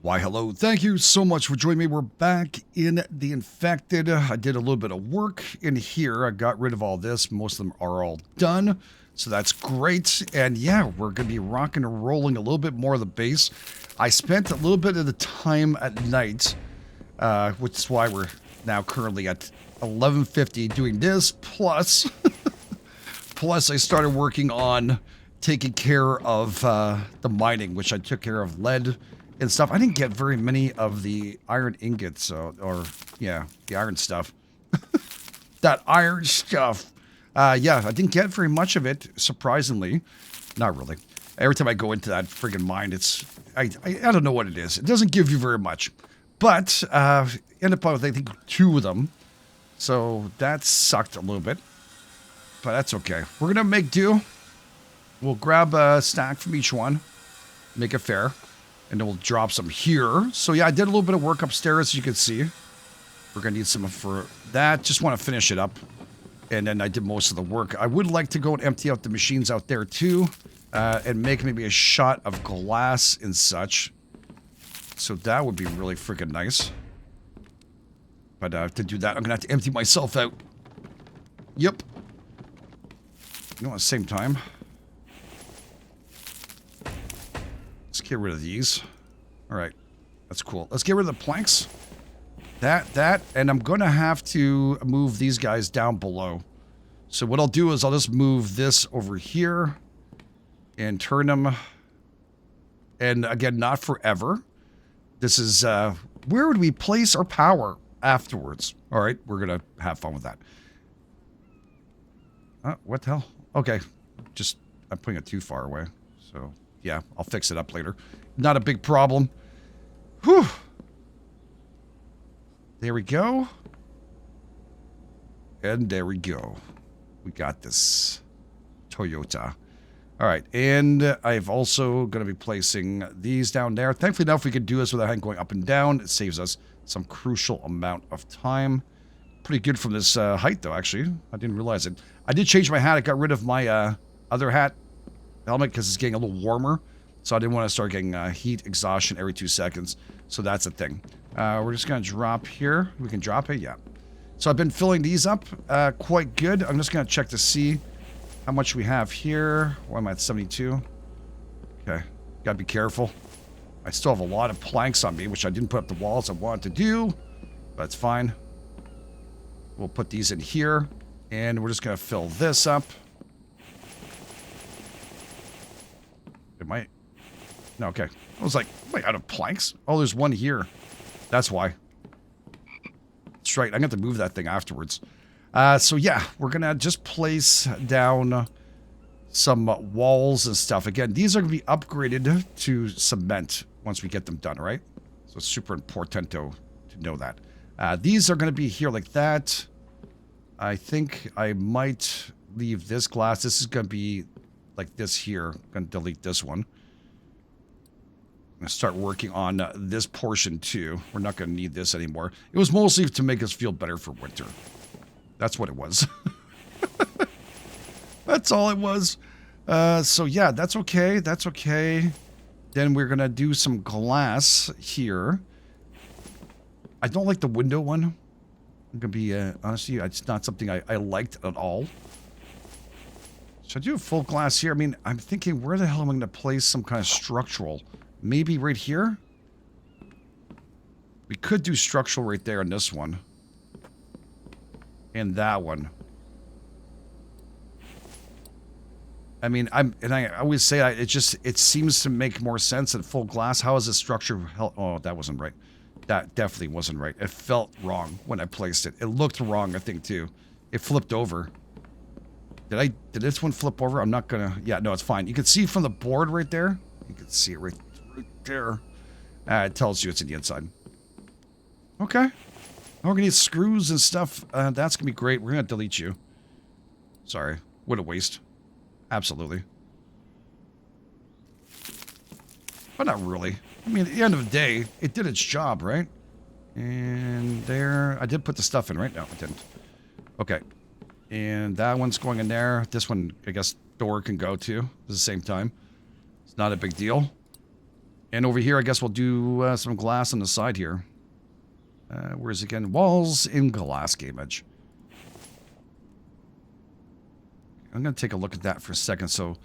Why, hello. Thank you so much for joining me. We're back in the infected. I did a little bit of work in here. I got rid of all this. Most of them are all done. So that's great. And yeah, we're going to be rocking and rolling a little bit more of the base. I spent a little bit of the time at night, which is why we're now currently at 11:50 doing this. Plus, plus I started working on taking care of the mining, which I took care of lead and stuff. I didn't get very many of the iron ingots, or yeah, the iron stuff. That iron stuff. Yeah, I didn't get very much of it, surprisingly. Not really. Every time I go into that friggin' mine, it's... I don't know what it is. It doesn't give you very much. But, end up with, I think, 2 of them. So, that sucked a little bit. But that's okay. We're gonna make do. We'll grab a stack from each one. Make it fair. And then we'll drop some here. So yeah, I did a little bit of work upstairs, as you can see. We're going to need some for that. Just want to finish it up. And then I did most of the work. I would like to go and empty out the machines out there too. And make maybe a shot of glass and such. So that would be really freaking nice. But to do that, I'm going to have to empty myself out. Yep. You know, at the same time... Let's get rid of these. All right. That's cool. Let's get rid of the planks. That, and I'm going to have to move these guys down below. So what I'll do is I'll just move this over here and turn them. And again, not forever. This is, where would we place our power afterwards? All right. We're going to have fun with that. What the hell? Okay. Just, I'm putting it too far away. So... yeah, I'll fix it up later. Not a big problem. Whew. There we go. And there we go. We got this. Toyota. All right, and I've also going to be placing these down there. Thankfully enough, we can do this without going up and down. It saves us some crucial amount of time. Pretty good from this height, though, actually. I didn't realize it. I did change my hat. I got rid of my other hat. Helmet because it's getting a little warmer, so I didn't want to start getting heat exhaustion every 2 seconds. So that's a thing. We're just going to drop here. We can drop it, yeah. So I've been filling these up quite good. I'm just going to check to see how much we have here. Why am I at 72? Okay, got to be careful. I still have a lot of planks on me, which I didn't put up the walls I wanted to do. That's fine. We'll put these in here, and we're just going to fill this up. It might... no, okay. I was like, am I out of planks? Oh, there's one here. That's why. That's right. I'm going to have to move that thing afterwards. So, yeah. We're going to just place down some walls and stuff. Again, these are going to be upgraded to cement once we get them done, right? So, it's super importanto to know that. These are going to be here like that. I think I might leave this glass. This is going to be... like this here. I'm going to delete this one. I'm going to start working on this portion too. We're not going to need this anymore. It was mostly to make us feel better for winter. That's what it was. That's all it was. So yeah, that's okay. That's okay. Then we're going to do some glass here. I don't like the window one. I'm going to be honestly, it's not something I liked at all. Should I do a full glass here? I mean, I'm thinking, where the hell am I going to place some kind of structural? Maybe right here? We could do structural right there in this one. And that one. I mean, I always say it seems to make more sense than full glass. How is this structure? Oh, that wasn't right. That definitely wasn't right. It felt wrong when I placed it. It looked wrong, I think, too. It flipped over. Did this one flip over? I'm not gonna... yeah, no, it's fine. You can see from the board right there. You can see it right there. It tells you it's in the inside. Okay. We're gonna need screws and stuff. That's gonna be great. We're gonna delete you. Sorry. What a waste. Absolutely. But not really. I mean, at the end of the day, it did its job, right? And there... I did put the stuff in, right? No, I didn't. Okay. And that one's going in there. This one, I guess, door can go to at the same time. It's not a big deal. And over here, I guess we'll do some glass on the side here. Where's it again? Walls in glass, GameEdged. I'm going to take a look at that for a second. So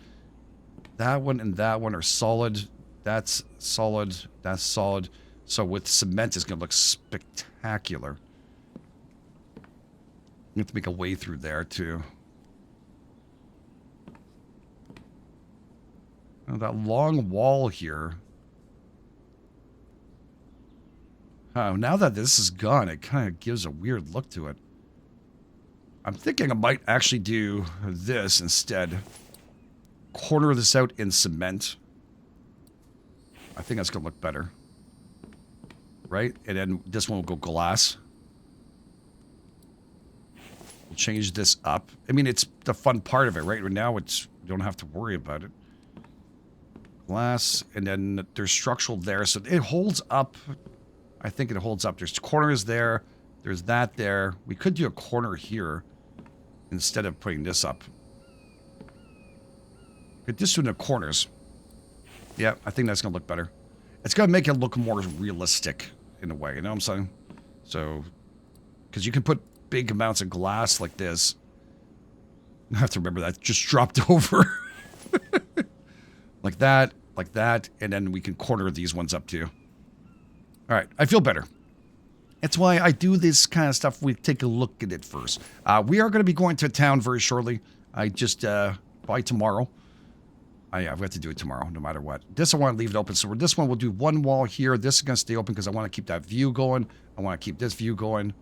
that one and that one are solid. That's solid. That's solid. So with cement, it's going to look spectacular. You have to make a way through there, too. Oh, that long wall here. Oh, now that this is gone, it kind of gives a weird look to it. I'm thinking I might actually do this instead. Corner this out in cement. I think that's going to look better. Right? And then this one will go glass. We'll change this up. I mean, it's the fun part of it, right? Now it's, you don't have to worry about it. Glass, and then there's structural there, so it holds up. I think it holds up. There's corners there. There's that there. We could do a corner here instead of putting this up. Could just do the corners. Yeah, I think that's going to look better. It's going to make it look more realistic in a way, you know what I'm saying? So, because you can put big amounts of glass like this. I have to remember that. Just dropped over. Like that, and then we can corner these ones up too. All right, I feel better. That's why I do this kind of stuff. We take a look at it first. We are going to be going to town very shortly. I just, by tomorrow. Yeah, we have to do it tomorrow, no matter what. This, I want to leave it open. So this one, we'll do one wall here. This is going to stay open because I want to keep that view going. I want to keep this view going.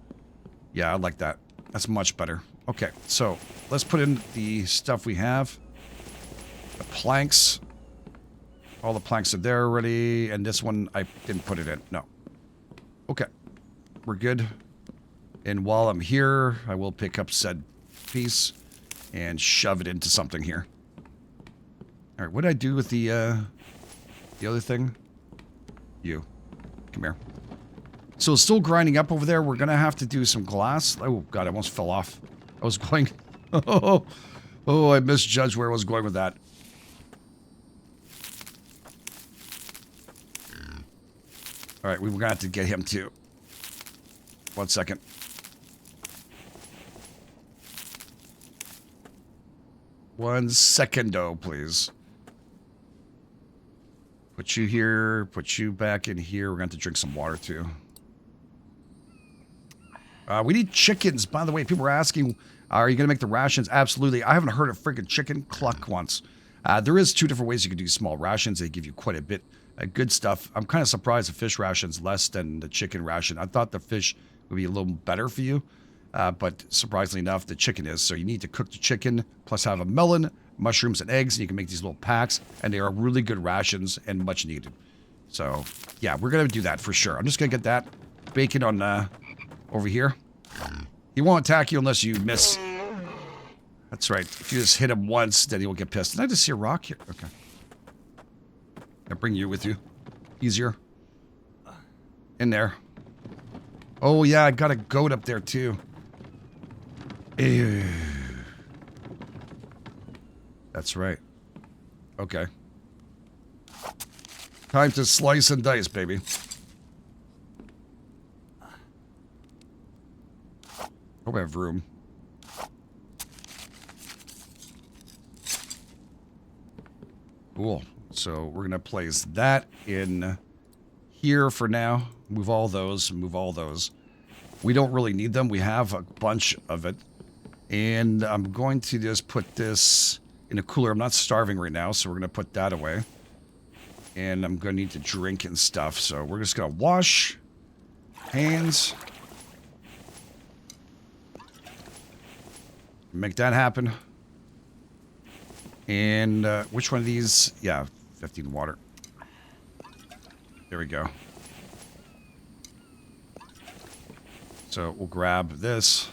Yeah, I like that. That's much better. Okay, so let's put in the stuff we have. The planks. All the planks are there already. And this one, I didn't put it in. No. Okay. We're good. And while I'm here, I will pick up said piece and shove it into something here. All right, what did I do with the other thing? You. Come here. So it's still grinding up over there. We're going to have to do some glass. Oh, God, I almost fell off. I was going... Oh, I misjudged where I was going with that. All right, we're going to have to get him too. 1 second. One secondo, please. Put you here, put you back in here. We're going to have to drink some water too. We need chickens, by the way. People were asking, are you going to make the rations? Absolutely. I haven't heard a freaking chicken cluck once. There is 2 different ways you can do small rations. They give you quite a bit of good stuff. I'm kind of surprised the fish ration's less than the chicken ration. I thought the fish would be a little better for you. But surprisingly enough, the chicken is. So you need to cook the chicken, plus have a melon, mushrooms, and eggs, and you can make these little packs, and they are really good rations and much needed. So, yeah, we're going to do that for sure. I'm just going to get that bacon on over here. He won't attack you unless you miss. That's right. If you just hit him once, then he will get pissed. Did I just see a rock here? Okay. I'll bring you with you. Easier. In there. Oh, yeah, I got a goat up there, too. Ew. That's right. Okay. Time to slice and dice, baby. Hope I have room. Cool. So we're going to place that in here for now. Move all those. Move all those. We don't really need them. We have a bunch of it. And I'm going to just put this in a cooler. I'm not starving right now, so we're going to put that away. And I'm going to need to drink and stuff. So we're just going to wash hands. Make that happen. And which one of these? Yeah, 15 water. There we go. So we'll grab this.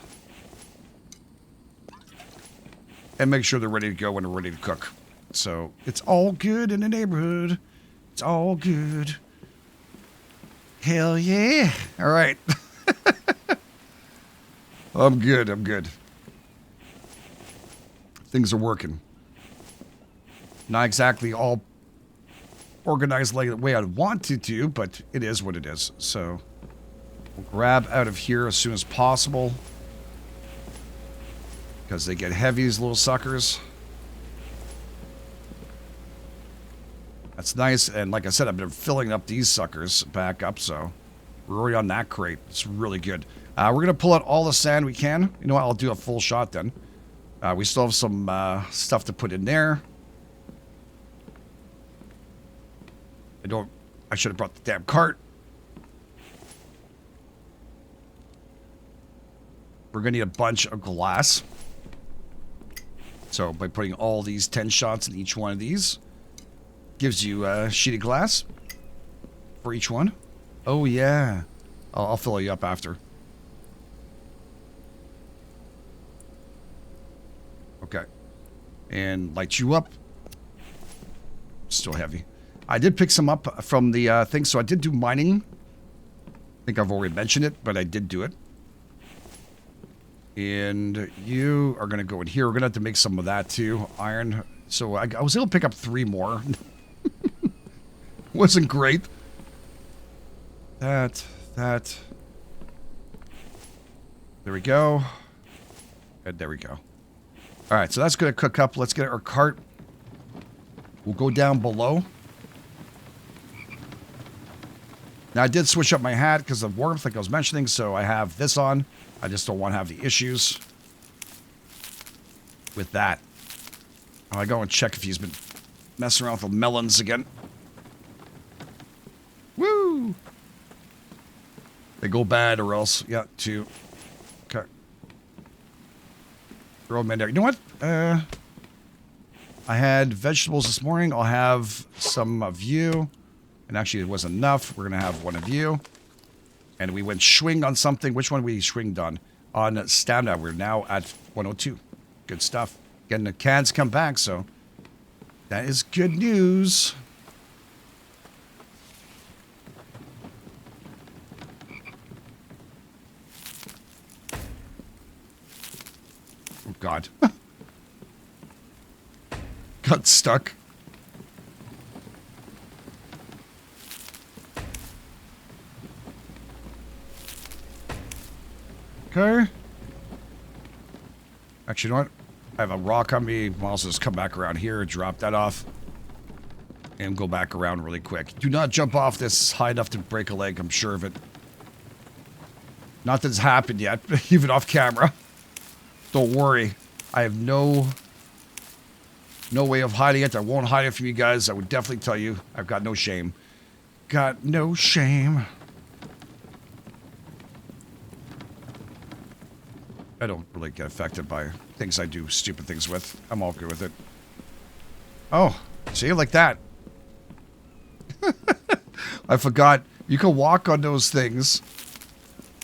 And make sure they're ready to go when we're ready to cook. So it's all good in the neighborhood. It's all good. Hell yeah. All right. I'm good. I'm good. Things are working. Not exactly all organized like the way I'd want it to, but it is what it is. So we'll grab out of here as soon as possible because they get heavy, these little suckers. That's nice. And like I said, I've been filling up these suckers back up, so we're already on that crate. It's really good. We're going to pull out all the sand we can. You know what? I'll do a full shot then. We still have some stuff to put in there. I should have brought the damn cart. We're going to need a bunch of glass. So by putting all these 10 shots in each one of these, gives you a sheet of glass for each one. Oh, yeah. I'll fill you up after. Okay. And light you up. Still heavy. I did pick some up from the thing, so I did do mining. I think I've already mentioned it, but I did do it. And you are going to go in here. We're going to have to make some of that too. Iron. So I was able to pick up 3 more. Wasn't great. That. There we go. And there we go. All right, so that's going to cook up. Let's get our cart. We'll go down below. Now, I did switch up my hat because of warmth, like I was mentioning, so I have this on. I just don't want to have the issues with that. I go and check if he's been messing around with the melons again. Woo! They go bad or else, yeah, 2. Okay. Throw them in there. You know what? I had vegetables this morning. I'll have some of you. And actually, it wasn't enough. We're going to have one of you. And we went swing on something. Which one we swinged on? On stamina. We're now at 102. Good stuff. Getting the cans come back, so that is good news. Oh, God. Got stuck. Okay. Actually, you know what? I have a rock on me. I'll also just come back around here, drop that off, and go back around really quick. Do not jump off this high enough to break a leg, I'm sure of it. Not that it's happened yet, even off camera. Don't worry. I have no way of hiding it. I won't hide it from you guys. I would definitely tell you. I've got no shame. Got no shame. I don't really get affected by things I do stupid things with. I'm all good with it. Oh, see, like that. I forgot. You can walk on those things,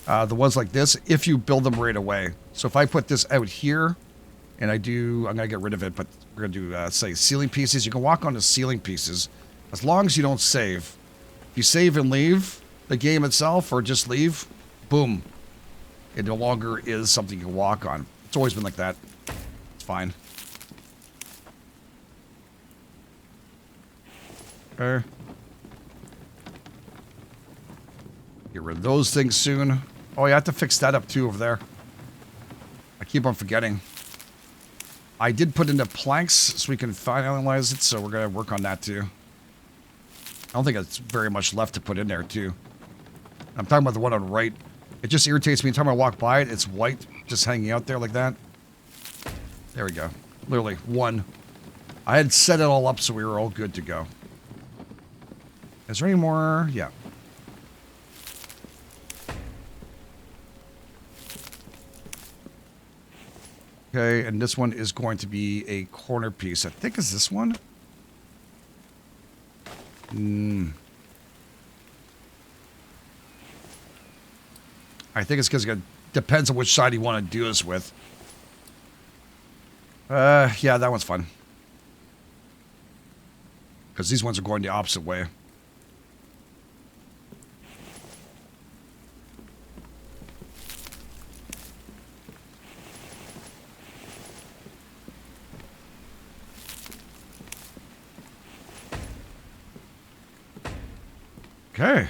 the ones like this, if you build them right away. So if I put this out here, and I'm going to get rid of it, but we're going to do, say, ceiling pieces. You can walk on the ceiling pieces as long as you don't save. If you save and leave the game itself, or just leave, boom. It no longer is something you can walk on. It's always been like that. It's fine. Okay. Get rid of those things soon. Oh, you have to fix that up too over there. I keep on forgetting. I did put in the planks so we can finalize it, so we're going to work on that too. I don't think it's very much left to put in there too. I'm talking about the one on the right. It just irritates me every time I walk by it. It's white, just hanging out there like that. There we go. Literally, 1. I had set it all up so we were all good to go. Is there any more? Yeah. Okay, and this one is going to be a corner piece. I think it's this one. I think it's because it depends on which side you want to do this with. Yeah, that one's fun. Because these ones are going the opposite way. Okay.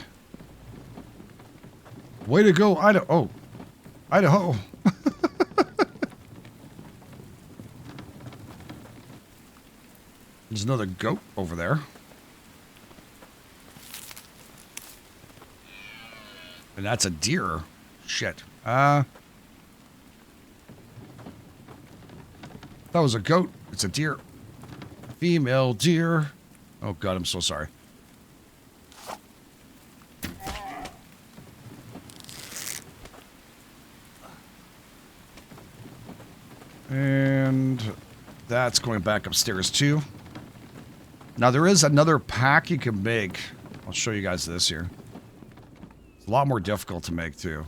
Way to go, Idaho. Oh, Idaho. There's another goat over there. And that's a deer. Shit. That was a goat. It's a deer. Female deer. Oh, God, I'm so sorry. And that's going back upstairs, too. Now, there is another pack you can make. I'll show you guys this here. It's a lot more difficult to make, too.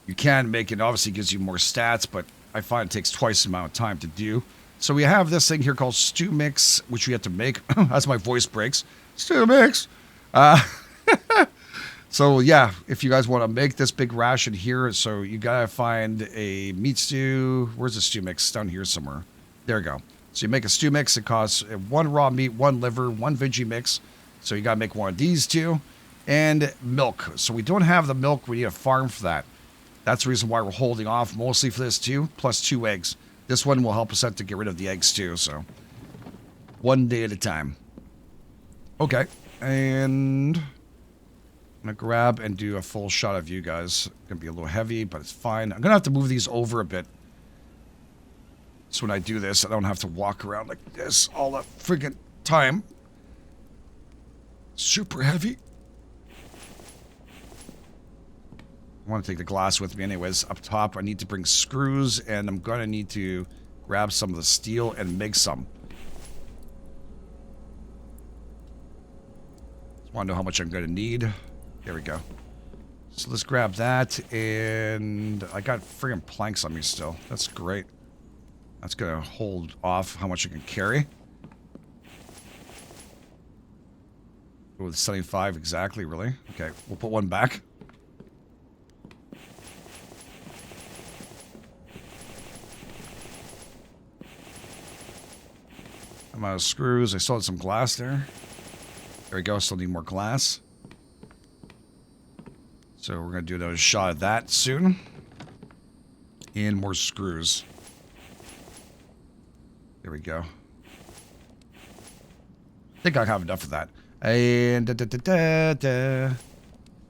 You can make it. Obviously, it gives you more stats, but I find it takes twice the amount of time to do. So we have this thing here called Stew Mix, which we have to make. As my voice breaks. Stew Mix. So, yeah, if you guys want to make this big ration here, so you got to find a meat stew. Where's the stew mix? Down here somewhere. There you go. So you make a stew mix. It costs 1 raw meat, 1 liver, 1 veggie mix. So you got to make one of these two. And milk. So we don't have the milk. We need a farm for that. That's the reason why we're holding off mostly for this too, plus 2 eggs. This one will help us out to get rid of the eggs too, so. 1 day at a time. Okay. And I'm going to grab and do a full shot of you guys. It's going to be a little heavy, but it's fine. I'm going to have to move these over a bit. So when I do this, I don't have to walk around like this all the friggin' time. Super heavy. I want to take the glass with me anyways. Up top, I need to bring screws, and I'm going to need to grab some of the steel and make some. Just want to know how much I'm going to need. There we go. So let's grab that, and I got friggin' planks on me still. That's great. That's going to hold off how much I can carry. With 75 exactly, really? Okay, we'll put one back. I'm out of screws. I still had some glass there. There we go. Still need more glass. So we're going to do another shot of that soon. And more screws. There we go. I think I have enough of that. And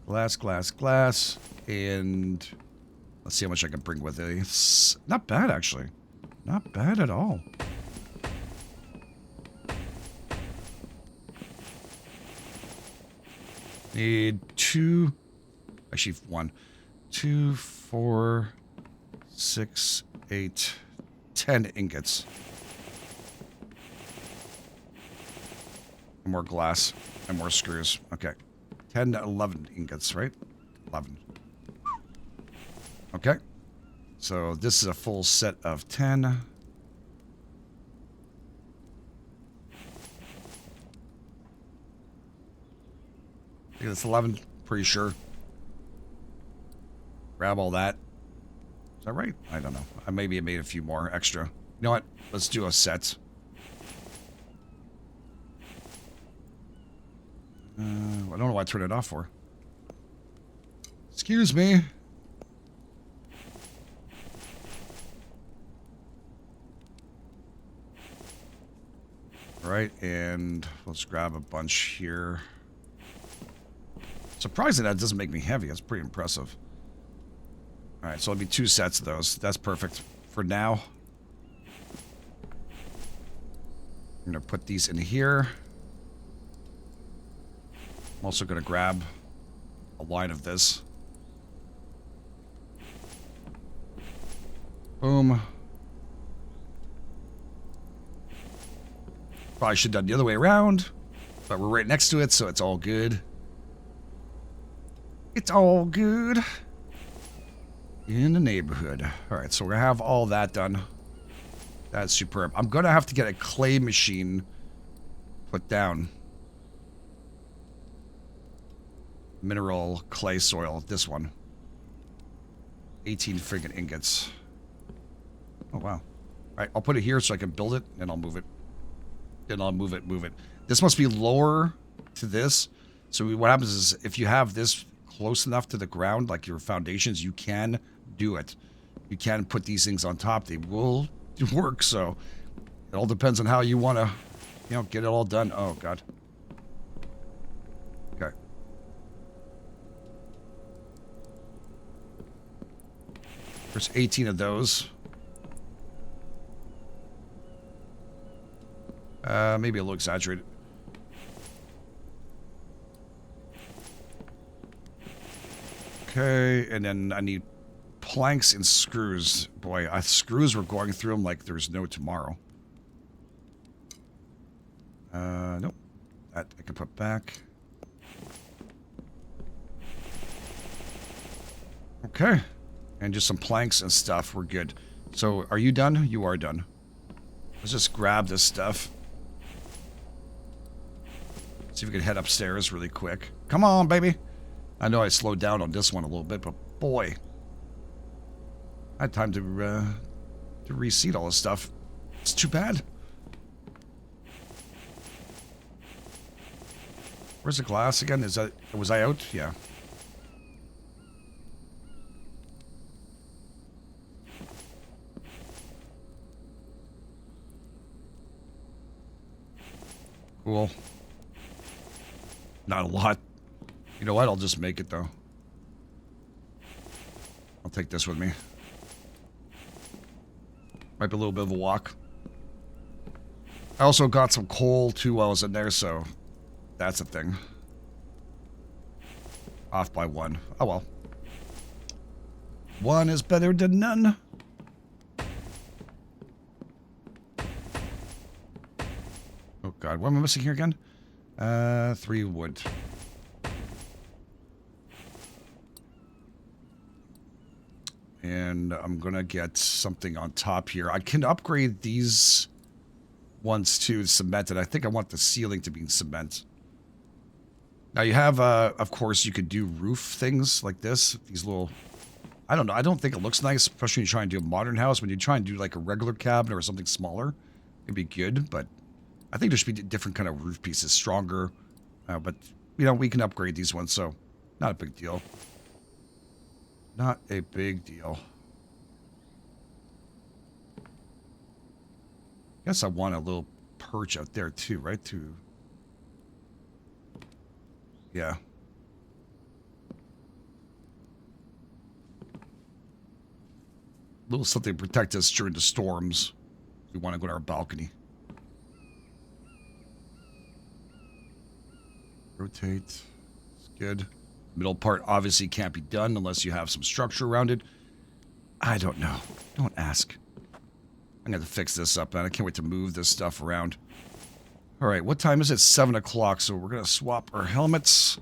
glass, glass, glass. And let's see how much I can bring with it. It's not bad, actually. Not bad at all. Need 2, actually 1, 2, 4, 6, 8, 10 ingots. And more glass and more screws. Okay. 10 to 11 ingots, right? 11. Okay. So this is a full set of 10. I think it's 11. Pretty sure. Grab all that. Is that right? I don't know. I maybe made a few more extra. You know what? Let's do a set. I don't know why I turned it off for. Excuse me. All right, and let's grab a bunch here. Surprising that doesn't make me heavy. That's pretty impressive. All right, so it'll be 2 sets of those. That's perfect for now. I'm going to put these in here. I'm also going to grab a line of this. Boom. Probably should have done the other way around, but we're right next to it, so it's all good. It's all good in the neighborhood. All right, so we're going to have all that done. That's superb. I'm going to have to get a clay machine put down. Mineral clay soil, this one. 18 friggin' ingots. Oh, wow. All right, I'll put it here so I can build it, and I'll move it. Then I'll move it. This must be lower to this, So what happens is if you have this close enough to the ground, like your foundations, you can do it. You can put these things on top. They will work. So it all depends on how you want to, get it all done. Oh, God. Okay. There's 18 of those. Maybe a little exaggerated. Okay, and then I need planks and screws. Boy, screws were going through them like there's no tomorrow. Nope. That I can put back. Okay. And just some planks and stuff. We're good. So, are you done? You are done. Let's just grab this stuff. See if we can head upstairs really quick. Come on, baby. I know I slowed down on this one a little bit, but boy. I had time to reseat all this stuff. It's too bad. Where's the glass again? Was I out? Yeah. Cool. Not a lot. You know what? I'll just make it, though. I'll take this with me. Might be a little bit of a walk. I also got some coal, too, while I was in there, so that's a thing. Off by 1. Oh, well. 1 is better than none. Oh, God. What am I missing here again? 3 wood. And I'm going to get something on top here. I can upgrade these ones to cement, and I think I want the ceiling to be in cement. Now you have, of course, you could do roof things like this. These little, I don't know. I don't think it looks nice, especially when you try and do a modern house. When you try and do like a regular cabinet or something smaller, it'd be good. But I think there should be different kind of roof pieces, stronger. But, we can upgrade these ones, so not a big deal. Not a big deal. Guess I want a little perch out there too, right? Yeah. A little something to protect us during the storms. We want to go to our balcony. Rotate. It's good. Middle part obviously can't be done unless you have some structure around it. I don't know. Don't ask. I'm going to fix this up, man. I can't wait to move this stuff around. All right, what time is it? 7 o'clock, so we're going to swap our helmets.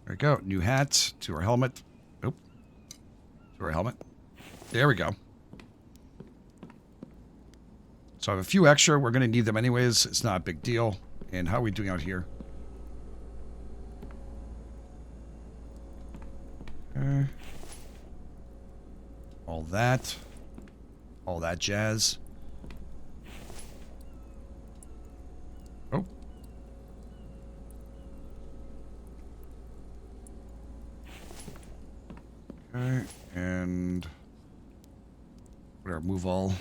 There we go. New hat to our helmet. Nope. To our helmet. There we go. So I have a few extra. We're going to need them anyways. It's not a big deal. And how are we doing out here? Okay. All that jazz. Oh. Okay, and whatever, move all.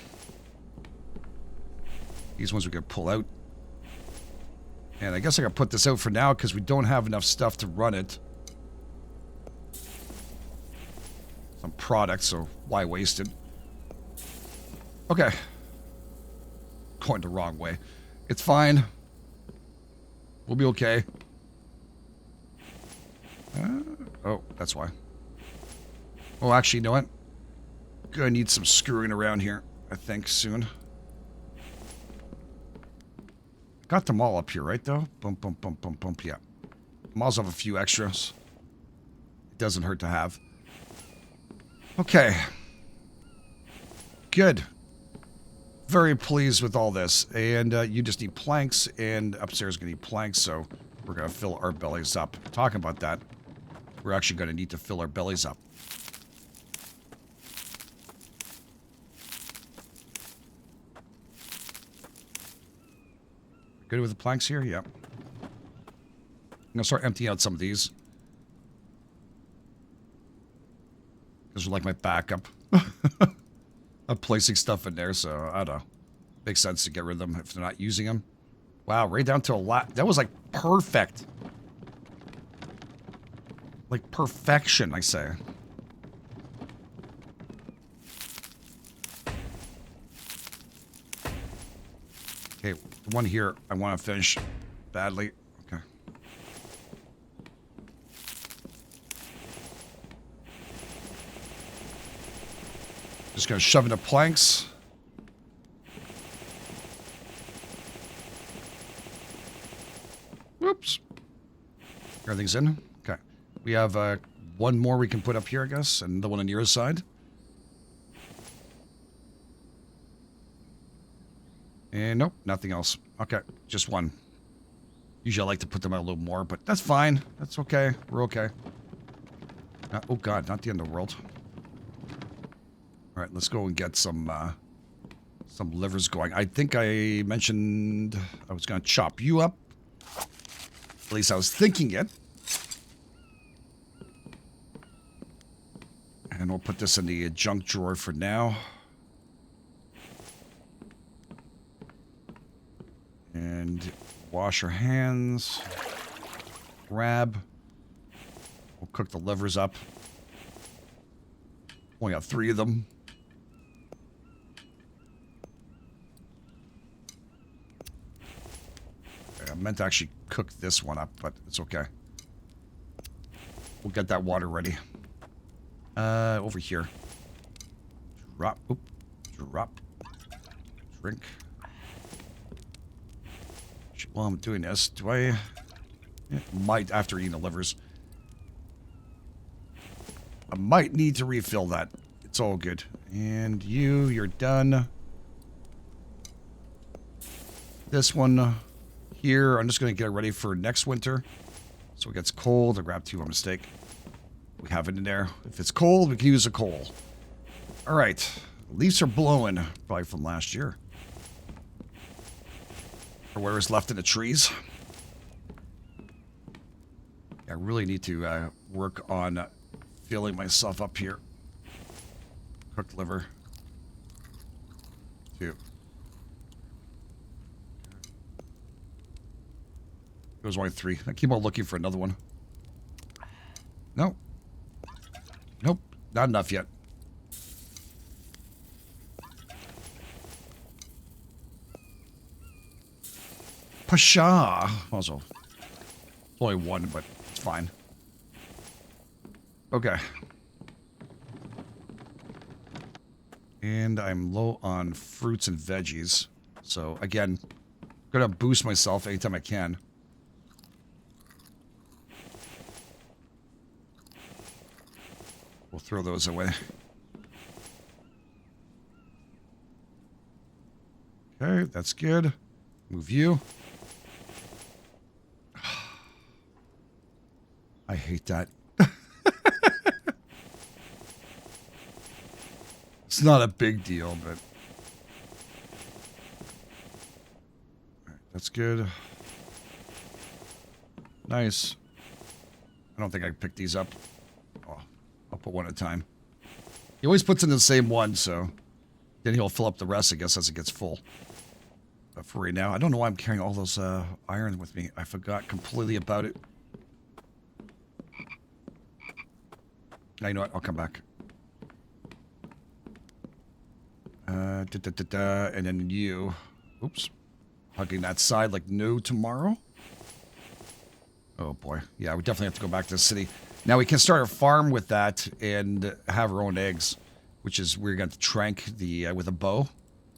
These ones we could pull out. And I guess I gotta put this out for now because we don't have enough stuff to run it. Some products, so why waste it? Okay. Going the wrong way. It's fine. We'll be okay. Oh, that's why. Oh, actually, you know what? Gonna need some screwing around here, I think, soon. Got them all up here, right, though? Bump, bump, bump, bump, bump, yeah. I also have a few extras. It doesn't hurt to have. Okay. Good. Very pleased with all this. And you just need planks, and upstairs going to need planks, so we're going to fill our bellies up. Talking about that, we're actually going to need to fill our bellies up. Good with the planks here? Yep. I'm going to start emptying out some of these. Those are like my backup. I'm placing stuff in there, so I don't know. Makes sense to get rid of them if they're not using them. Wow, right down to a lot. That was like perfect. Like perfection, I say. Okay, the one here I want to finish badly. Okay. Just gonna shove into planks. Whoops. Everything's in. Okay. We have one more we can put up here, I guess, and the one on your side. And nope, nothing else. Okay, just one. Usually I like to put them out a little more, but that's fine. That's okay. We're okay. Oh god, not the end of the world. All right, let's go and get some livers going. I think I mentioned I was going to chop you up. At least I was thinking it. And we'll put this in the junk drawer for now. And wash our hands. Grab. We'll cook the livers up. Only got 3 of them. Okay, I meant to actually cook this one up, but it's okay. We'll get that water ready. Over here. Drop. Oop. Drop. Drink. While I'm doing this, do I... might, after eating the livers. I might need to refill that. It's all good. And you're done. This one here, I'm just going to get it ready for next winter. So it gets cold. I grabbed 2 by mistake. We have it in there. If it's cold, we can use a coal. All right. Leaves are blowing, probably from last year. Or where is left in the trees. I really need to work on filling myself up here. Cooked liver. 2. It was only 3. I keep on looking for another one. No. Nope. Not enough yet. Pasha. Also, only 1, but it's fine. Okay. And I'm low on fruits and veggies. So, again, gonna boost myself anytime I can. We'll throw those away. Okay, that's good. Move you. I hate that. It's not a big deal, but... Alright, that's good. Nice. I don't think I can pick these up. Oh, I'll put one at a time. He always puts in the same one, so... Then he'll fill up the rest, I guess, as it gets full. But for right now, I don't know why I'm carrying all those iron with me. I forgot completely about it. Now, you know what? I'll come back. And then you. Oops. Hugging that side like no tomorrow. Oh, boy. Yeah, we definitely have to go back to the city. Now, we can start a farm with that and have our own eggs, which is we're going to trank the with a bow.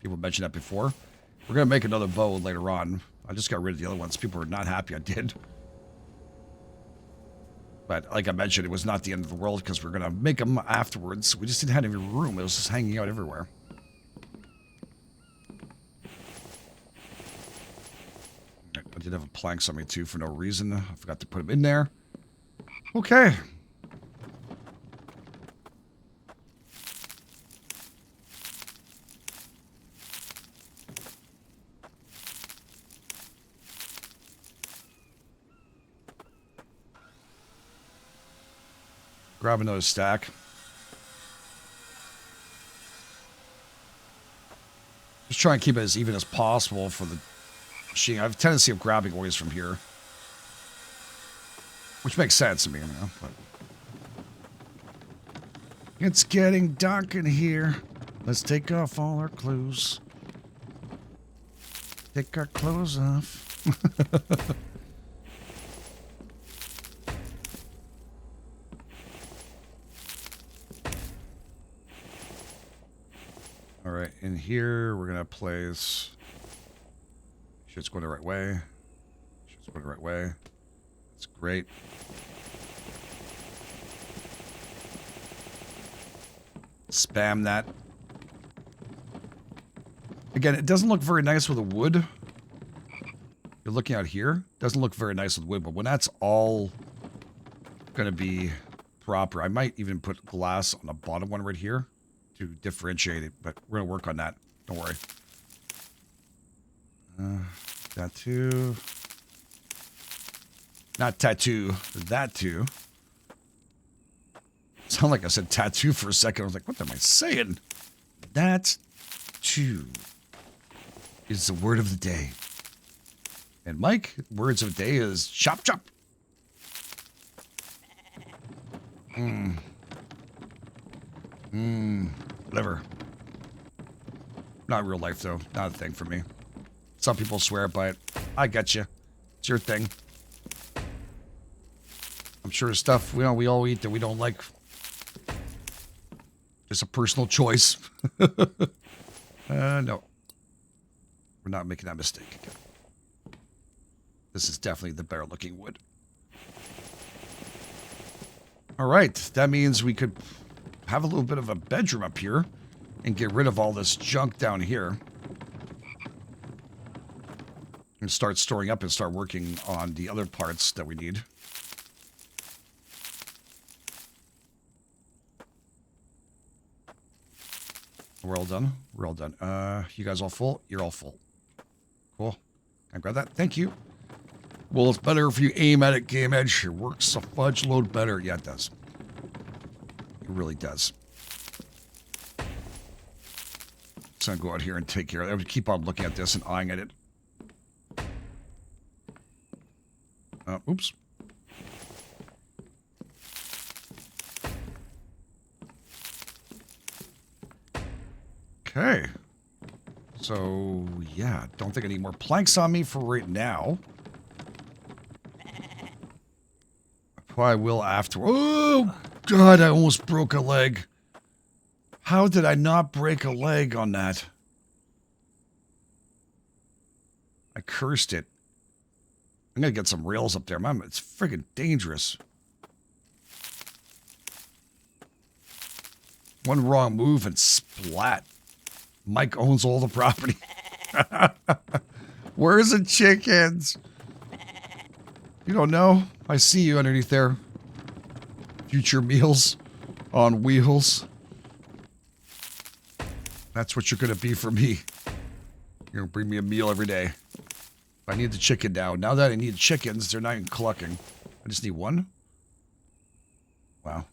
People mentioned that before. We're going to make another bow later on. I just got rid of the other ones. People were not happy I did. But like I mentioned, it was not the end of the world because we're going to make them afterwards. We just didn't have any room. It was just hanging out everywhere. I did have a planks on me too for no reason. I forgot to put them in there. Okay. Grab another stack. Just try and keep it as even as possible for the machine. I have a tendency of grabbing always from here. Which makes sense to me, you know. But it's getting dark in here. Let's take off all our clothes. Take our clothes off. All right, in here, we're going to place... Shit's going the right way. Shit's going the right way. That's great. Spam that. Again, it doesn't look very nice with the wood. You're looking out here. Doesn't look very nice with wood, but when that's all going to be proper, I might even put glass on the bottom one right here to differentiate it, but we're going to work on that. Don't worry. Tattoo. Not tattoo, that too. Sound like I said tattoo for a second. I was like, what am I saying? That too is the word of the day. And Mike, words of the day is chop chop. Whatever. Not real life though. Not a thing for me. Some people swear by it. I got you. It's your thing. I'm sure stuff we all eat that we don't like. Just a personal choice. No. We're not making that mistake again. This is definitely the better looking wood. All right. That means we could have a little bit of a bedroom up here and get rid of all this junk down here. And start storing up and start working on the other parts that we need. We're all done. We're all done. You guys all full? You're all full. Cool. Can I grab that? Thank you. Well, it's better if you aim at it, GameEdged. It works a fudge load better. Yeah, it does. It really does. So I'm going to go out here and take care of it. I would keep on looking at this and eyeing at it. Oops. Okay. So, yeah. Don't think I need more planks on me for right now. I probably will after. Oh, God, I almost broke a leg. How did I not break a leg on that? I cursed it. I'm going to get some rails up there. Man, it's friggin' dangerous. One wrong move and splat. Mike owns all the property. Where's the chickens? You don't know? I see you underneath there. Future meals on wheels. That's what you're going to be for me. You're going to bring me a meal every day. I need the chicken now. Now that I need chickens, they're not even clucking. I just need one? Wow.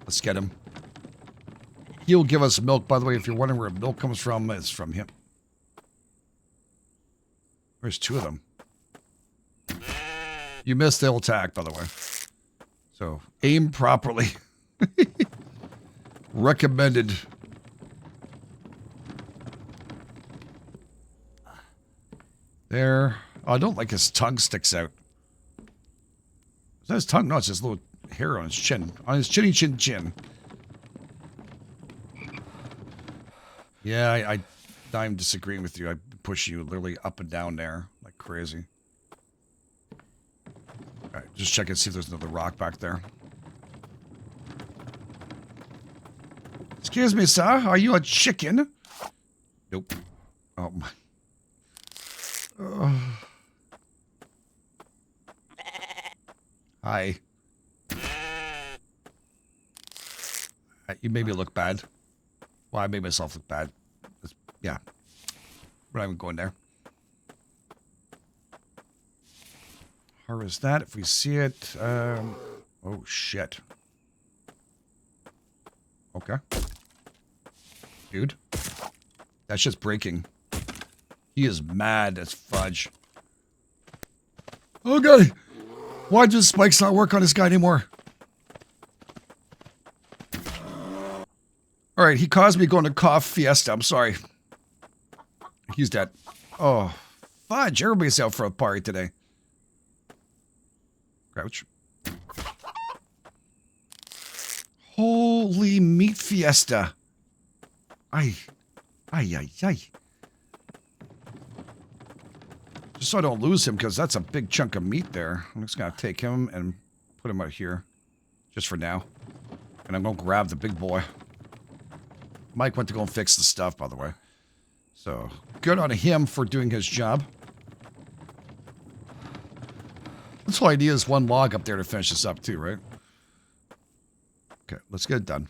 Let's get him. He'll give us milk, by the way. If you're wondering where milk comes from, it's from him. There's two of them. You missed the attack, by the way. So, aim properly. Recommended. There. Oh, I don't like his tongue sticks out. Is that his tongue? No, it's his little hair on his chin. On his chinny chin chin. Yeah, I'm disagreeing with you. I push you literally up and down there like crazy. Alright, just check and see if there's another rock back there. Excuse me, sir. Are you a chicken? Nope. Oh my. Hi. You made me look bad. Well, I made myself look bad. Yeah. We're not even going there. harvest that if we see it. Oh, shit. Okay. Dude. That shit's breaking. He is mad as fudge. Oh, God. Why does spikes not work on this guy anymore? All right, he caused me going to cough fiesta. I'm sorry. He's dead. Oh, fudge. Everybody's out for a party today. Crouch. Holy meat fiesta. Ay. Ay, ay, ay. Just so I don't lose him, because that's a big chunk of meat there. I'm just going to take him and put him out here. Just for now. And I'm going to grab the big boy. Mike went to go and fix the stuff, by the way. So, good on him for doing his job. That's all I need is one log up there to finish this up, too, right? Okay, let's get it done.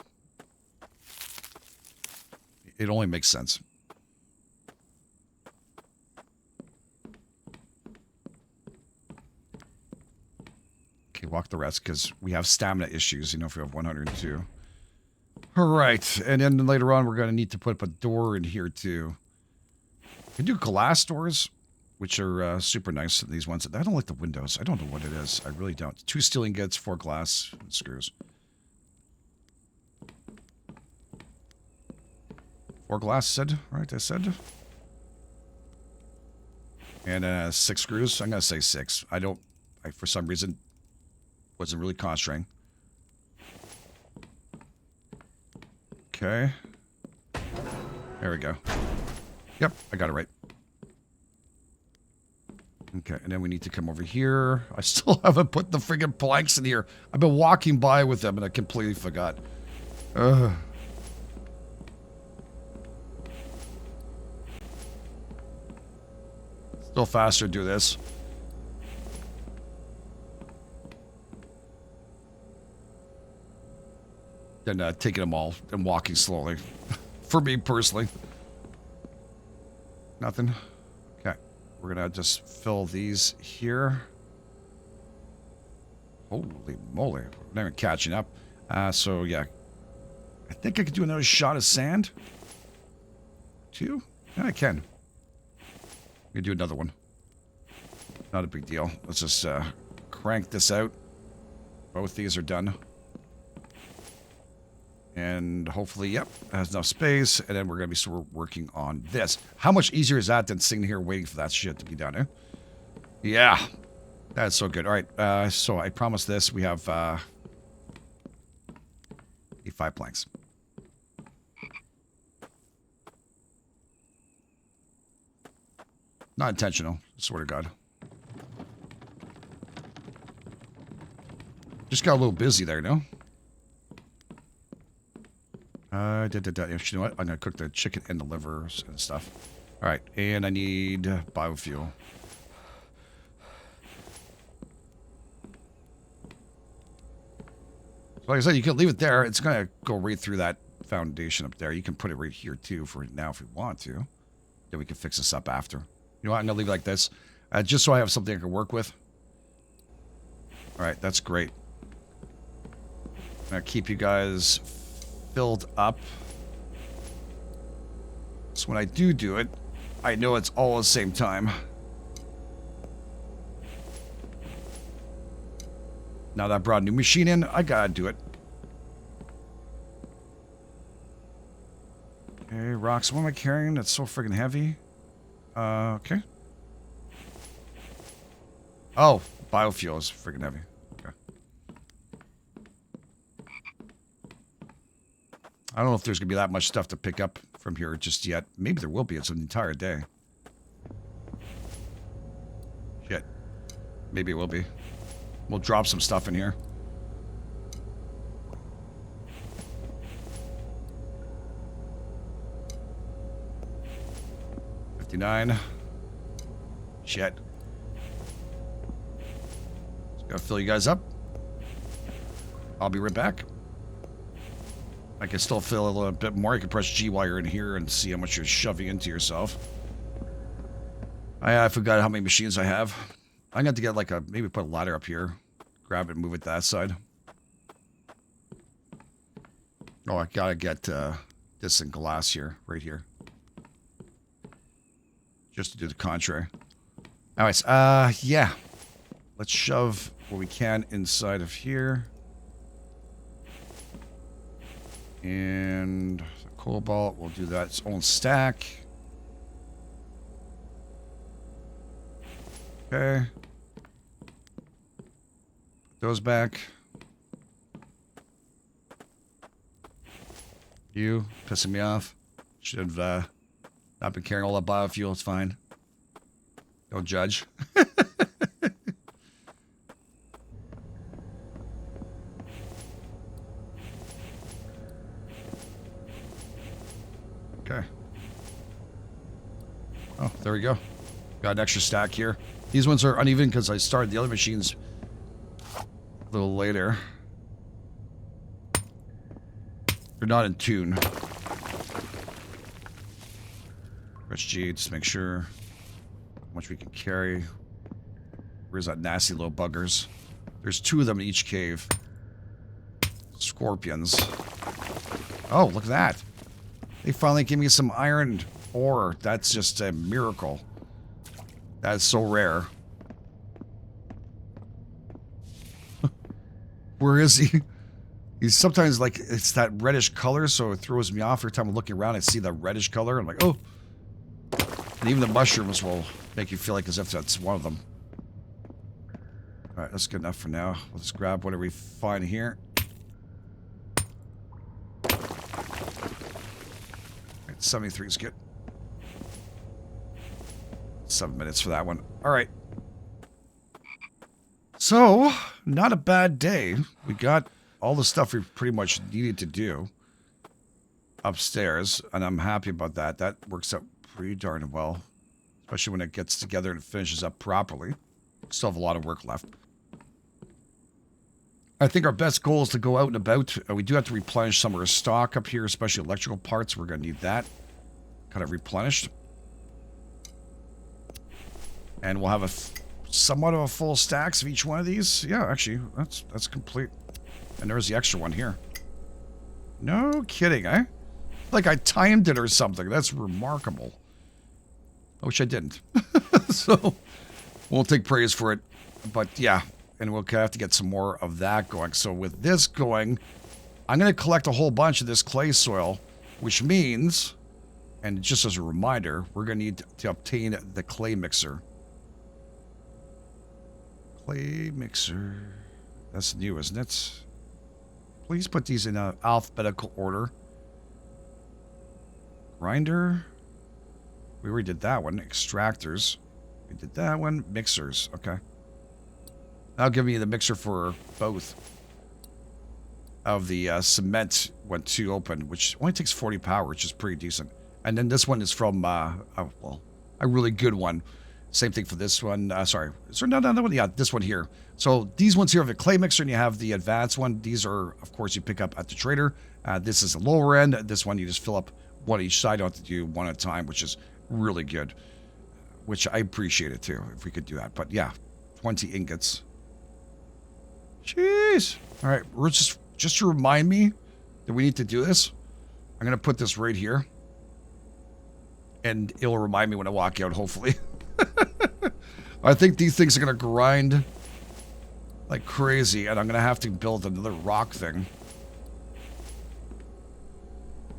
It only makes sense. Okay, walk the rest, because we have stamina issues, you know, if we have 102. All right, and then later on, we're going to need to put up a door in here, too. We can do glass doors, which are super nice, these ones. I don't like the windows. I don't know what it is. I really don't. 2 steel ingots, 4 glass screws. 4 glass, said, right? I said. And 6 screws. I'm going to say 6. For some reason, wasn't really concentrating. Okay. There we go. Yep, I got it right. Okay, and then we need to come over here. I still haven't put the friggin' planks in here. I've been walking by with them and I completely forgot. Ugh. Still faster to do this. Than taking them all and walking slowly. For me personally. Nothing. Okay. We're going to just fill these here. Holy moly. We're not even catching up. So, yeah. I think I could do another shot of sand. 2? Yeah, I can. We can do another one. Not a big deal. Let's just crank this out. Both these are done. And hopefully, yep, has enough space. And then we're going to be sort of working on this. How much easier is that than sitting here waiting for that shit to be done, eh? Yeah. That's so good. All right. So I promise this. We have 5 planks. Not intentional. I swear to God. Just got a little busy there, no? You know what? I'm going to cook the chicken and the livers and stuff. All right. And I need biofuel. So like I said, you can leave it there. It's going to go right through that foundation up there. You can put it right here, too, for now if you want to. Then we can fix this up after. You know what? I'm going to leave it like this. Just so I have something I can work with. All right. That's great. I'm going to keep you guys filled up. So when I do it, I know it's all at the same time. Now that I brought a new machine in, I gotta do it. Okay, rocks. What am I carrying? That's so friggin' heavy. Okay. Oh, biofuel is friggin' heavy. Okay. I don't know if there's gonna be that much stuff to pick up from here just yet. Maybe there will be. It's an entire day. Shit. Maybe it will be. We'll drop some stuff in here. $59. Shit. Just gotta fill you guys up. I'll be right back. I can still fill a little bit more. You can press G while you're in here and see how much you're shoving into yourself. I forgot how many machines I have. I'm going to have to get like a, maybe put a ladder up here. Grab it and move it that side. Oh, I got to get this in glass here, right here. Just to do the contrary. Anyways, yeah. Let's shove what we can inside of here. And the cobalt, we'll do that its own stack. Okay. Put those back. You pissing me off. Should have not been carrying all that biofuel. It's fine. Don't judge. Okay. Oh, there we go. Got an extra stack here. These ones are uneven because I started the other machines a little later. They're not in tune. Press G, just make sure how much we can carry. Where's that nasty little buggers? There's 2 of them in each cave. Scorpions. Oh, look at that. They finally gave me some iron ore. That's just a miracle. That is so rare. Where is he? He's sometimes like, it's that reddish color, so it throws me off every time I'm looking around. I see the reddish color. I'm like, oh. And even the mushrooms will make you feel like as if that's one of them. Alright, that's good enough for now. We'll just grab whatever we find here. Alright, 73 is good. 7 minutes for that one. Alright. So, not a bad day. We got all the stuff we pretty much needed to do upstairs, and I'm happy about that. That works out pretty darn well, especially when it gets together and finishes up properly. Still have a lot of work left. I think our best goal is to go out and about. We do have to replenish some of our stock up here, especially electrical parts. We're going to need that kind of replenished. And we'll have a somewhat of a full stacks of each one of these. Yeah, actually, that's complete. And there's the extra one here. No kidding, eh? Like I timed it or something. That's remarkable. I wish I didn't. So, we'll take praise for it. But yeah, and we'll have to get some more of that going. So with this going, I'm going to collect a whole bunch of this clay soil, which means, and just as a reminder, we're going to need to obtain the clay mixer. Clay mixer. That's new, isn't it? Please put these in alphabetical order. Grinder. We already did that one. Extractors. We did that one. Mixers. Okay. That'll give me the mixer for both of the cement went to open, which only takes 40 power, which is pretty decent. And then this one is from, well, a really good one. Same thing for this one. Sorry. Is there another one? Yeah, this one here. So these ones here have a clay mixer, and you have the advanced one. These are, of course, you pick up at the trader. This is the lower end. This one you just fill up one each side. You don't have to do one at a time, which is really good. Which I appreciate it too, if we could do that. But yeah, 20 ingots. Jeez. All right, we're just to remind me that we need to do this. I'm gonna put this right here, and it'll remind me when I walk out. Hopefully. I think these things are gonna grind like crazy, and I'm gonna have to build another rock thing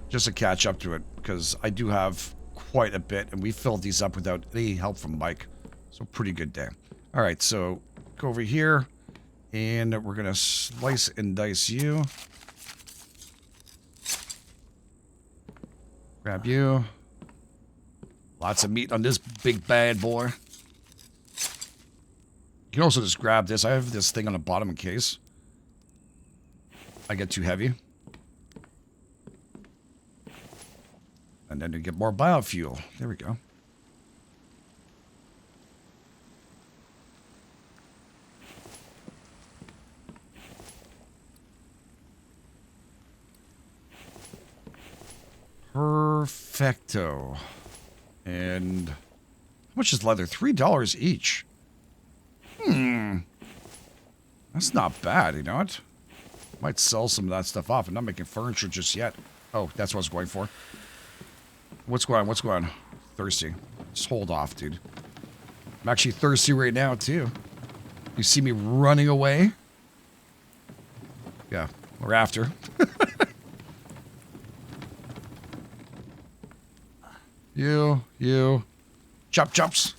just to catch up to it, because I do have quite a bit, and we filled these up without any help from Mike. So pretty good day. All right, so go over here, and we're gonna slice and dice you. Grab you. Lots of meat on this big bad boy. You can also just grab this. I have this thing on the bottom in case I get too heavy. And then you get more biofuel. There we go. Perfecto. And how much is leather? $3 each. That's not bad, you know what? Might sell some of that stuff off. I'm not making furniture just yet. Oh, that's what I was going for. What's going on? What's going on? Thirsty. Just hold off, dude. I'm actually thirsty right now, too. You see me running away? Yeah, we're after. You. Chop chops.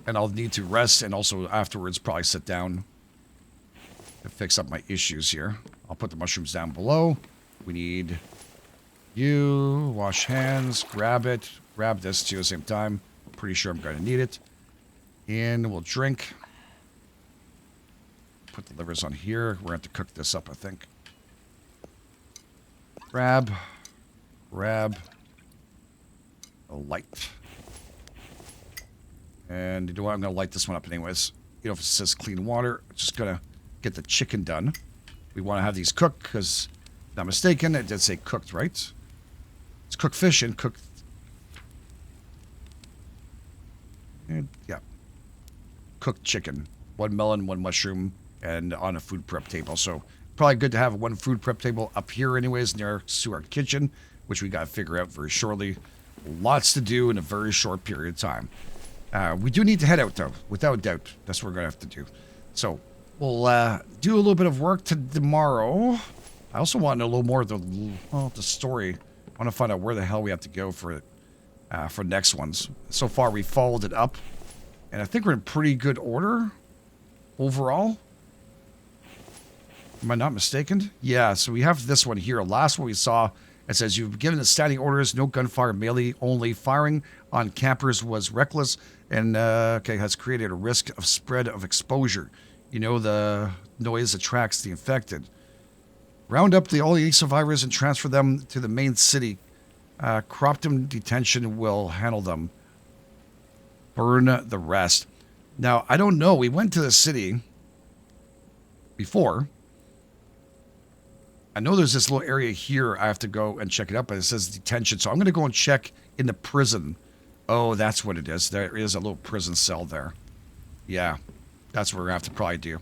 And I'll need to rest and also afterwards probably sit down to fix up my issues here. I'll put the mushrooms down below. We need you. Wash hands. Grab it. Grab this too at the same time. Pretty sure I'm going to need it. And we'll drink. Put the livers on here. We're going to have to cook this up, I think. Grab a light. And you know what? I'm going to light this one up anyways. You know, if it says clean water, I'm just going to get the chicken done. We want to have these cooked because, if I'm not mistaken, it did say cooked, right? It's cooked fish and cooked. And, yeah. Cooked chicken. 1 melon, 1 mushroom, and on a food prep table. So, probably good to have 1 food prep table up here anyways near to our kitchen, which we got to figure out very shortly. Lots to do in a very short period of time. We do need to head out, though, without doubt. That's what we're going to have to do. So, we'll do a little bit of work tomorrow. I also want to know a little more of the story. I want to find out where the hell we have to go for next ones. So far, we followed it up, and I think we're in pretty good order overall. Am I not mistaken? Yeah, so we have this one here. Last one we saw, it says, you've given the standing orders, no gunfire, melee only. Firing on campers was reckless and has created a risk of spread of exposure. You know, the noise attracts the infected. Round up all the survivors and transfer them to the main city. Cropton detention will handle them. Burn the rest. Now, I don't know. We went to the city before. I know there's this little area here. I have to go and check it out, but it says detention. So I'm going to go and check in the prison. Oh, that's what it is. There is a little prison cell there. Yeah, that's what we're going to have to probably do.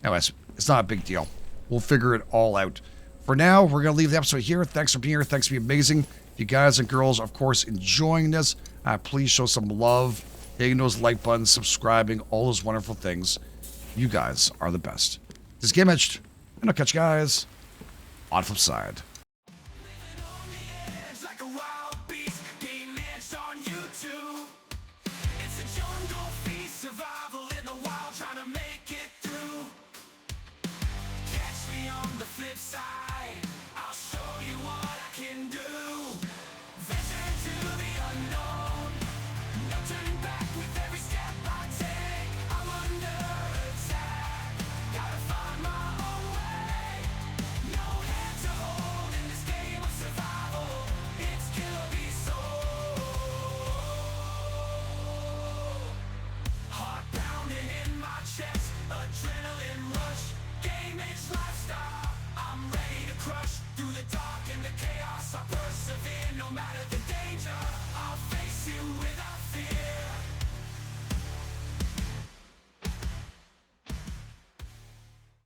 Anyways, it's not a big deal. We'll figure it all out. For now, we're going to leave the episode here. Thanks for being here. Thanks for being amazing. If you guys and girls, of course, enjoying this, please show some love. Hitting those like buttons, subscribing, all those wonderful things. You guys are the best. This is GameEdged, and I'll catch you guys on the flip side. Adrenaline rush, game-edged lifestyle. I'm ready to crush through the